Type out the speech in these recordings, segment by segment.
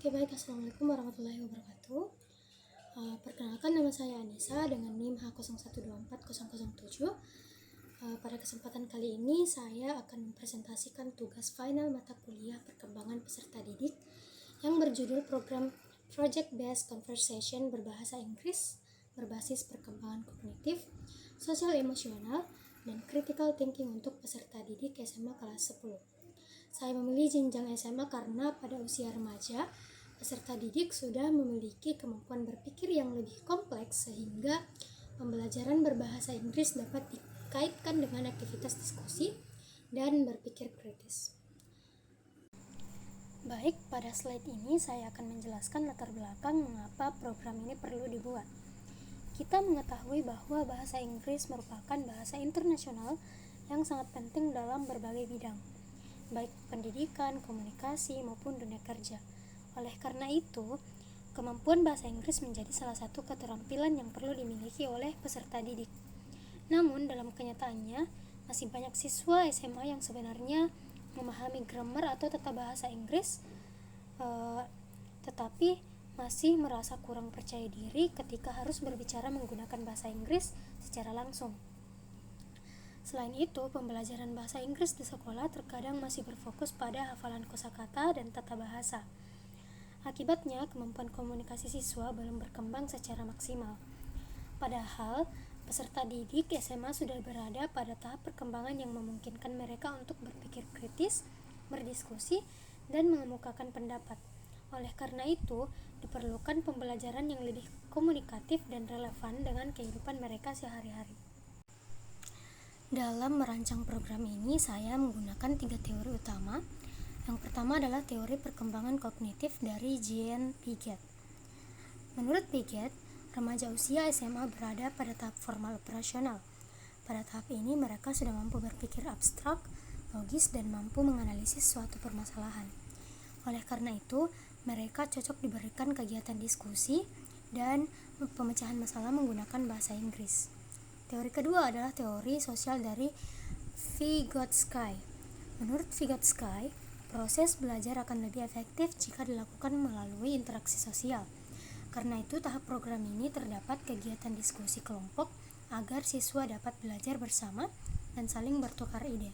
Oke baik, Assalamualaikum warahmatullahi wabarakatuh. Perkenalkan, nama saya Anissa dengan NIM H01240007. Pada kesempatan kali ini saya akan mempresentasikan tugas final mata kuliah perkembangan peserta didik yang berjudul program Project Based Conversation berbahasa Inggris berbasis perkembangan kognitif, sosial emosional, dan critical thinking untuk peserta didik SMA kelas 10. Saya memilih jenjang SMA karena pada usia remaja, peserta didik sudah memiliki kemampuan berpikir yang lebih kompleks sehingga pembelajaran berbahasa Inggris dapat dikaitkan dengan aktivitas diskusi dan berpikir kritis. Baik, pada slide ini saya akan menjelaskan latar belakang mengapa program ini perlu dibuat. Kita mengetahui bahwa bahasa Inggris merupakan bahasa internasional yang sangat penting dalam berbagai bidang, baik pendidikan, komunikasi, maupun dunia kerja. Oleh karena itu, kemampuan bahasa Inggris menjadi salah satu keterampilan yang perlu dimiliki oleh peserta didik. Namun, dalam kenyataannya, masih banyak siswa SMA yang sebenarnya memahami grammar atau tata bahasa Inggris, tetapi masih merasa kurang percaya diri ketika harus berbicara menggunakan bahasa Inggris secara langsung. Selain itu, pembelajaran bahasa Inggris di sekolah terkadang masih berfokus pada hafalan kosakata dan tata bahasa. Akibatnya, kemampuan komunikasi siswa belum berkembang secara maksimal. Padahal, peserta didik SMA sudah berada pada tahap perkembangan yang memungkinkan mereka untuk berpikir kritis, berdiskusi, dan mengemukakan pendapat. Oleh karena itu, diperlukan pembelajaran yang lebih komunikatif dan relevan dengan kehidupan mereka sehari-hari. Dalam merancang program ini, saya menggunakan 3 teori utama. Yang pertama adalah teori perkembangan kognitif dari Jean Piaget. Menurut Piaget, remaja usia SMA berada pada tahap formal operasional. Pada tahap ini, mereka sudah mampu berpikir abstrak, logis, dan mampu menganalisis suatu permasalahan. Oleh karena itu, mereka cocok diberikan kegiatan diskusi dan pemecahan masalah menggunakan bahasa Inggris. Teori kedua adalah teori sosial dari Vygotsky. Menurut Vygotsky, proses belajar akan lebih efektif jika dilakukan melalui interaksi sosial. Karena itu, tahap program ini terdapat kegiatan diskusi kelompok agar siswa dapat belajar bersama dan saling bertukar ide.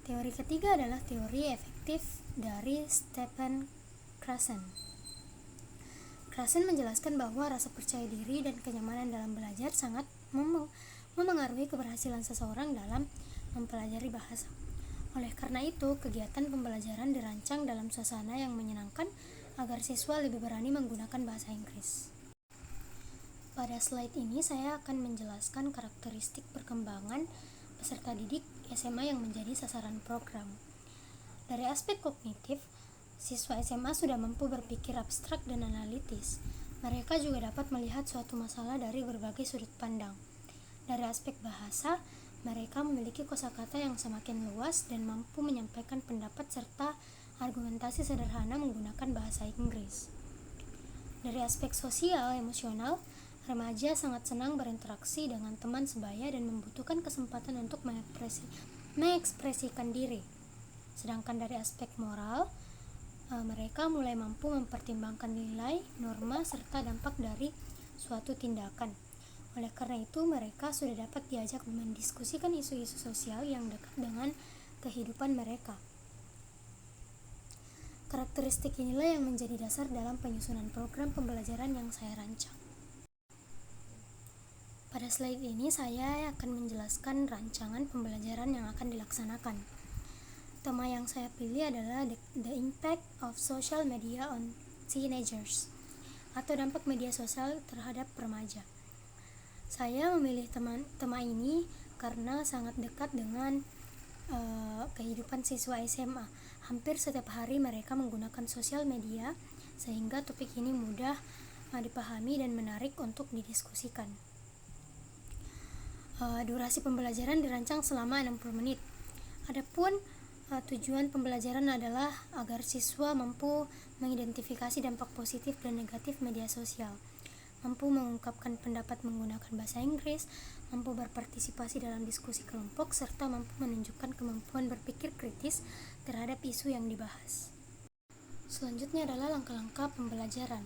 Teori ketiga adalah teori efektif dari Stephen Krashen. Krashen menjelaskan bahwa rasa percaya diri dan kenyamanan dalam belajar sangat memengaruhi keberhasilan seseorang dalam mempelajari bahasa. Oleh karena itu, kegiatan pembelajaran dirancang dalam suasana yang menyenangkan agar siswa lebih berani menggunakan bahasa Inggris. Pada slide ini saya akan menjelaskan karakteristik perkembangan peserta didik SMA yang menjadi sasaran program. Dari aspek kognitif, siswa SMA sudah mampu berpikir abstrak dan analitis. Mereka juga dapat melihat suatu masalah dari berbagai sudut pandang. Dari aspek bahasa, mereka memiliki kosakata yang semakin luas dan mampu menyampaikan pendapat serta argumentasi sederhana menggunakan bahasa Inggris. Dari aspek sosial emosional, remaja sangat senang berinteraksi dengan teman sebaya dan membutuhkan kesempatan untuk mengekspresikan diri. Sedangkan dari aspek moral, mereka mulai mampu mempertimbangkan nilai, norma, serta dampak dari suatu tindakan. Oleh karena itu, mereka sudah dapat diajak mendiskusikan isu-isu sosial yang dekat dengan kehidupan mereka. Karakteristik inilah yang menjadi dasar dalam penyusunan program pembelajaran yang saya rancang. Pada slide ini, saya akan menjelaskan rancangan pembelajaran yang akan dilaksanakan. Tema yang saya pilih adalah The Impact of Social Media on Teenagers, atau dampak media sosial terhadap remaja. Saya memilih tema ini karena sangat dekat dengan kehidupan siswa SMA. Hampir setiap hari mereka menggunakan sosial media, sehingga topik ini mudah dipahami dan menarik untuk didiskusikan. Durasi pembelajaran dirancang selama 60 menit. Adapun tujuan pembelajaran adalah agar siswa mampu mengidentifikasi dampak positif dan negatif media sosial, mampu mengungkapkan pendapat menggunakan bahasa Inggris, mampu berpartisipasi dalam diskusi kelompok, serta mampu menunjukkan kemampuan berpikir kritis terhadap isu yang dibahas. Selanjutnya adalah langkah-langkah pembelajaran.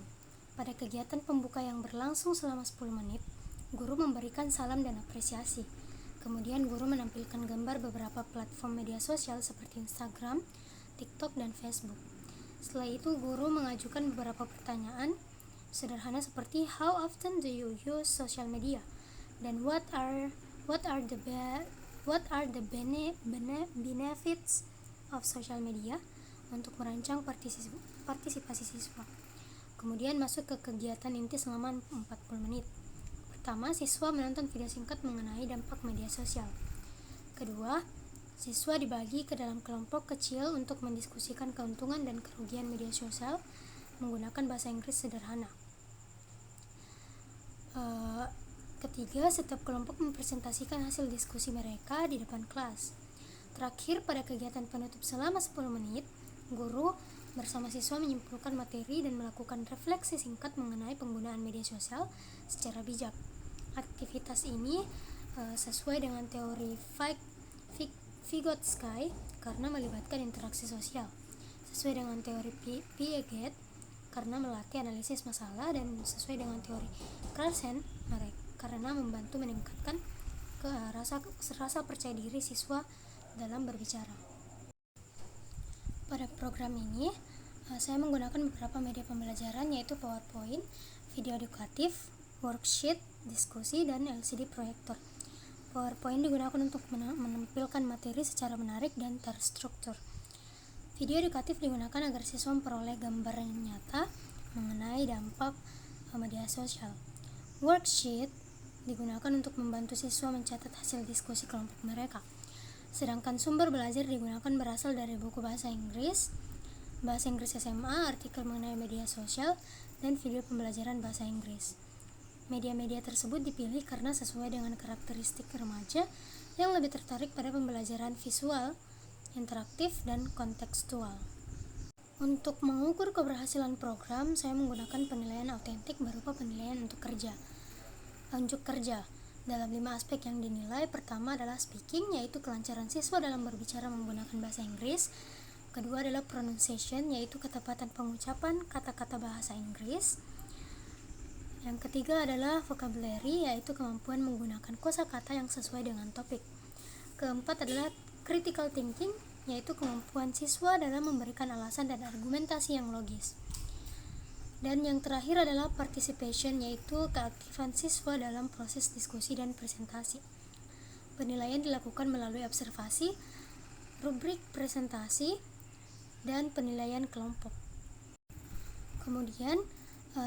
Pada kegiatan pembuka yang berlangsung selama 10 menit, guru memberikan salam dan apresiasi. Kemudian guru menampilkan gambar beberapa platform media sosial seperti Instagram, TikTok, dan Facebook. Setelah itu guru mengajukan beberapa pertanyaan sederhana seperti how often do you use social media dan what are the benefits of social media untuk merancang partisipasi siswa. Kemudian masuk ke kegiatan inti selama 40 menit. Pertama, siswa menonton video singkat mengenai dampak media sosial. Kedua, siswa dibagi ke dalam kelompok kecil untuk mendiskusikan keuntungan dan kerugian media sosial menggunakan bahasa Inggris sederhana. Ketiga, setiap kelompok mempresentasikan hasil diskusi mereka di depan kelas. Terakhir, pada kegiatan penutup selama 10 menit, guru bersama siswa menyimpulkan materi dan melakukan refleksi singkat mengenai penggunaan media sosial secara bijak. Aktivitas ini sesuai dengan teori Vygotsky karena melibatkan interaksi sosial, sesuai dengan teori Piaget karena melatih analisis masalah, dan sesuai dengan teori Carlsen karena membantu meningkatkan rasa percaya diri siswa dalam berbicara. Pada program ini, saya menggunakan beberapa media pembelajaran yaitu PowerPoint, video edukatif, worksheet, diskusi, dan LCD proyektor. PowerPoint digunakan untuk menampilkan materi secara menarik dan terstruktur. Video edukatif digunakan agar siswa memperoleh gambar yang nyata mengenai dampak media sosial. Worksheet digunakan untuk membantu siswa mencatat hasil diskusi kelompok mereka. Sedangkan sumber belajar digunakan berasal dari buku bahasa Inggris SMA, artikel mengenai media sosial, dan video pembelajaran bahasa Inggris. Media-media tersebut dipilih karena sesuai dengan karakteristik remaja yang lebih tertarik pada pembelajaran visual, interaktif, dan kontekstual. Untuk mengukur keberhasilan program, saya menggunakan penilaian autentik berupa penilaian unjuk kerja. Dalam 5 aspek yang dinilai, pertama adalah speaking, yaitu kelancaran siswa dalam berbicara menggunakan bahasa Inggris. Kedua adalah pronunciation, yaitu ketepatan pengucapan kata-kata bahasa Inggris. Yang ketiga adalah vocabulary, yaitu kemampuan menggunakan kosakata yang sesuai dengan topik. Keempat adalah critical thinking, yaitu kemampuan siswa dalam memberikan alasan dan argumentasi yang logis. Dan yang terakhir adalah participation, yaitu keaktifan siswa dalam proses diskusi dan presentasi. Penilaian dilakukan melalui observasi, rubrik presentasi, dan penilaian kelompok. Kemudian,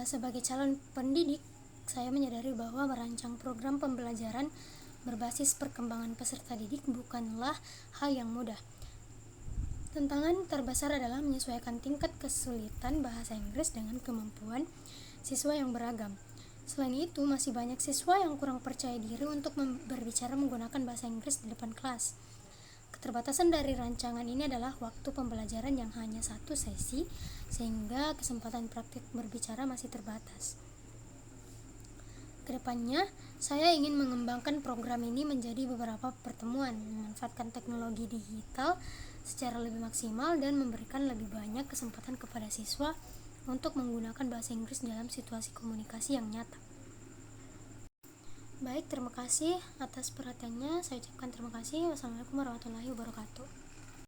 sebagai calon pendidik, saya menyadari bahwa merancang program pembelajaran berbasis perkembangan peserta didik bukanlah hal yang mudah. Tantangan terbesar adalah menyesuaikan tingkat kesulitan bahasa Inggris dengan kemampuan siswa yang beragam. Selain itu, masih banyak siswa yang kurang percaya diri untuk berbicara menggunakan bahasa Inggris di depan kelas. Keterbatasan dari rancangan ini adalah waktu pembelajaran yang hanya 1 sesi, sehingga kesempatan praktik berbicara masih terbatas. Kedepannya, saya ingin mengembangkan program ini menjadi beberapa pertemuan, memanfaatkan teknologi digital secara lebih maksimal, dan memberikan lebih banyak kesempatan kepada siswa untuk menggunakan bahasa Inggris dalam situasi komunikasi yang nyata. Baik, terima kasih atas perhatiannya. Saya ucapkan terima kasih. Wassalamualaikum warahmatullahi wabarakatuh.